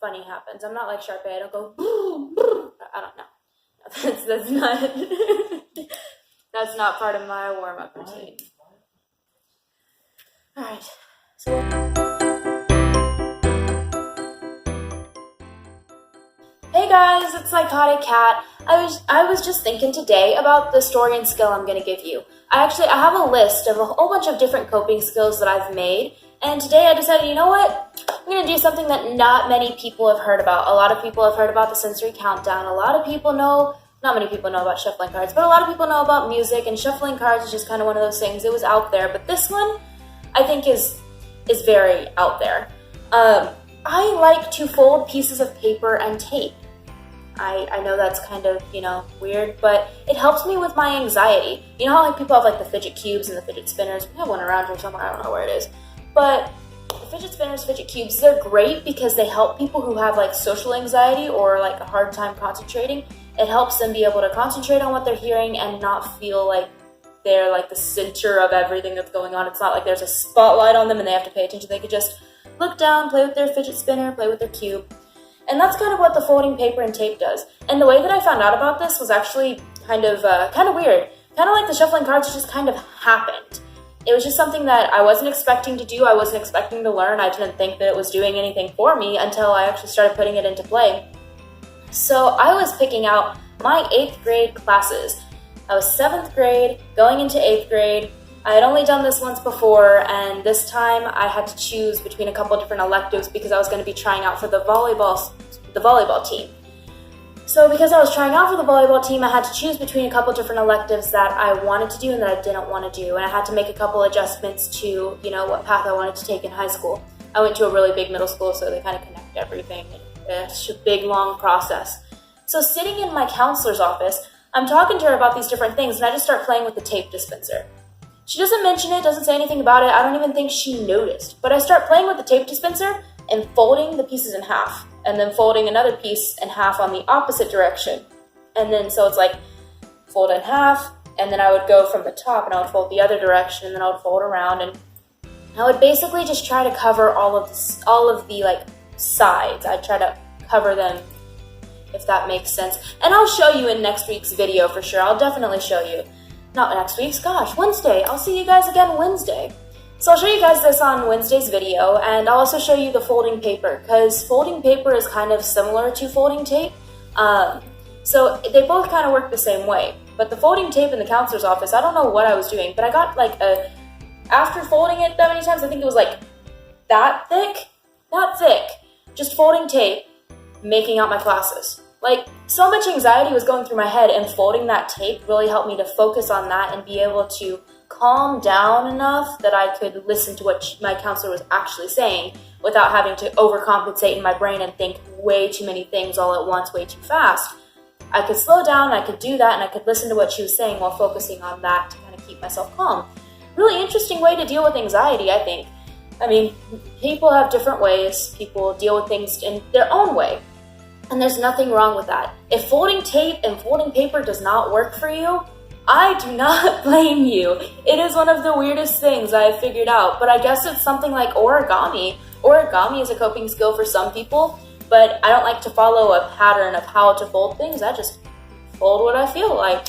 funny happens. I'm not like Sharpay. I don't go, I don't know. That's not, that's not part of my warm-up routine. All right. So, hey guys, it's Psychotic Cat. I was just thinking today about the story and skill I'm going to give you. I have a list of a whole bunch of different coping skills that I've made, and today I decided, you know what? I'm going to do something that not many people have heard about. A lot of people have heard about the sensory countdown. A lot of people know, not many people know about shuffling cards, but a lot of people know about music, and shuffling cards is just kind of one of those things. It was out there, but this one I think is very out there. I like to fold pieces of paper and tape. I know that's kind of, weird, but it helps me with my anxiety. You know how like people have like the fidget cubes and the fidget spinners? We have one around here somewhere, I don't know where it is. But the fidget spinners, fidget cubes, they're great because they help people who have like social anxiety or like a hard time concentrating. It helps them be able to concentrate on what they're hearing and not feel like they're like the center of everything that's going on. It's not like there's a spotlight on them and they have to pay attention. They could just look down, play with their fidget spinner, play with their cube. And that's kind of what the folding paper and tape does. And the way that I found out about this was actually kind of weird. Kind of like the shuffling cards just kind of happened. It was just something that I wasn't expecting to do. I wasn't expecting to learn. I didn't think that it was doing anything for me until I actually started putting it into play. So I was picking out my 8th grade classes. I was 7th grade, going into 8th grade. I had only done this once before, and this time I had to choose between a couple of different electives because I was going to be trying out for the volleyball team. So because I was trying out for the volleyball team, I had to choose between a couple of different electives that I wanted to do and that I didn't want to do, and I had to make a couple adjustments to, what path I wanted to take in high school. I went to a really big middle school, so they kind of connect everything. It's a big, long process. So sitting in my counselor's office, I'm talking to her about these different things, and I just start playing with the tape dispenser. She doesn't mention it, doesn't say anything about it. I don't even think she noticed. But I start playing with the tape dispenser and folding the pieces in half, and then folding another piece in half on the opposite direction. And then so it's like fold in half, and then I would go from the top and I would fold the other direction, and then I would fold around, and I would basically just try to cover all of the like sides. I'd try to cover them, if that makes sense. And I'll show you in next week's video for sure. I'll definitely show you. Not next week's, gosh, Wednesday. I'll see you guys again Wednesday. So I'll show you guys this on Wednesday's video, and I'll also show you the folding paper, because folding paper is kind of similar to folding tape. So they both kind of work the same way. But the folding tape in the counselor's office, I don't know what I was doing, but I got like after folding it that many times, I think it was like that thick, not thick, just folding tape, making out my classes. Like, so much anxiety was going through my head, and folding that tape really helped me to focus on that and be able to calm down enough that I could listen to what my counselor was actually saying without having to overcompensate in my brain and think way too many things all at once, way too fast. I could slow down, I could do that, and I could listen to what she was saying while focusing on that to kind of keep myself calm. Really interesting way to deal with anxiety, I think. I mean, people have different ways. People deal with things in their own way. And there's nothing wrong with that. If folding tape and folding paper does not work for you, I do not blame you. It is one of the weirdest things I've figured out, but I guess it's something like origami. Origami is a coping skill for some people, but I don't like to follow a pattern of how to fold things. I just fold what I feel like.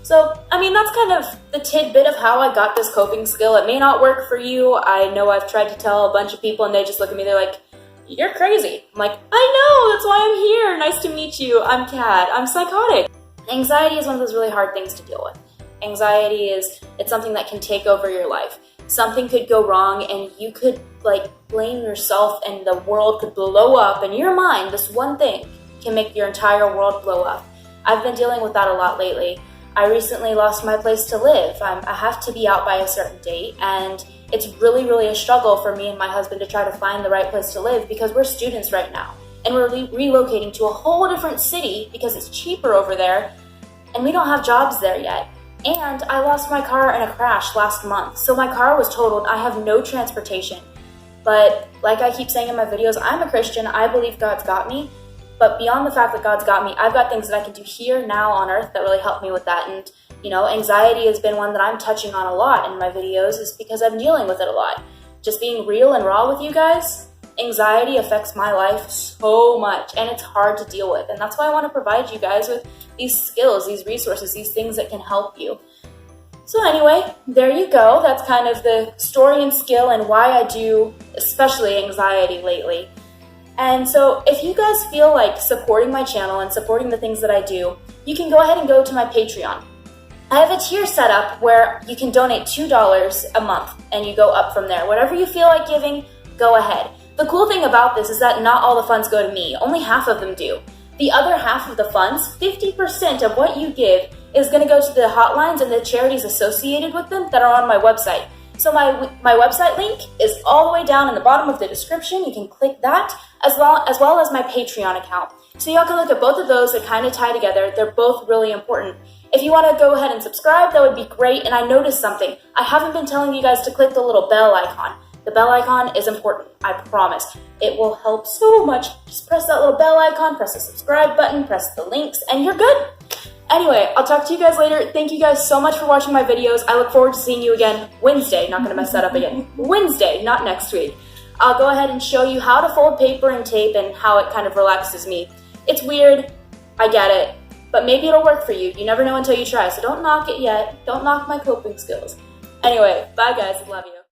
So, I mean, that's kind of the tidbit of how I got this coping skill. It may not work for you. I know I've tried to tell a bunch of people, and they just look at me, they're like, "You're crazy." I'm like, "I know, that's why I'm here. Nice to meet you. I'm Kat. I'm psychotic." Anxiety is one of those really hard things to deal with. Anxiety it's something that can take over your life. Something could go wrong, and you could blame yourself, and the world could blow up. In your mind, this one thing can make your entire world blow up. I've been dealing with that a lot lately. I recently lost my place to live. I have to be out by a certain date, and it's really, really a struggle for me and my husband to try to find the right place to live because we're students right now, and we're relocating to a whole different city because it's cheaper over there, and we don't have jobs there yet. And I lost my car in a crash last month, so my car was totaled. I have no transportation. But like I keep saying in my videos, I'm a Christian. I believe God's got me. But beyond the fact that God's got me, I've got things that I can do here now on earth that really help me with that. And, anxiety has been one that I'm touching on a lot in my videos is because I'm dealing with it a lot. Just being real and raw with you guys, anxiety affects my life so much, and it's hard to deal with. And that's why I want to provide you guys with these skills, these resources, these things that can help you. So anyway, there you go. That's kind of the story and skill and why I do especially anxiety lately. And so if you guys feel like supporting my channel and supporting the things that I do, you can go ahead and go to my Patreon. I have a tier set up where you can donate $2 a month and you go up from there. Whatever you feel like giving, go ahead. The cool thing about this is that not all the funds go to me. Only half of them do. The other half of the funds, 50% of what you give, is going to go to the hotlines and the charities associated with them that are on my website. So my website link is all the way down in the bottom of the description. You can click that, as well as my Patreon account. So y'all can look at both of those. They kind of tie together. They're both really important. If you want to go ahead and subscribe, that would be great. And I noticed something. I haven't been telling you guys to click the little bell icon. The bell icon is important, I promise. It will help so much. Just press that little bell icon, press the subscribe button, press the links, and you're good. Anyway, I'll talk to you guys later. Thank you guys so much for watching my videos. I look forward to seeing you again Wednesday. Not gonna mess that up again. Wednesday, not next week. I'll go ahead and show you how to fold paper and tape and how it kind of relaxes me. It's weird, I get it, but maybe it'll work for you. You never know until you try, so don't knock it yet. Don't knock my coping skills. Anyway, bye guys, love you.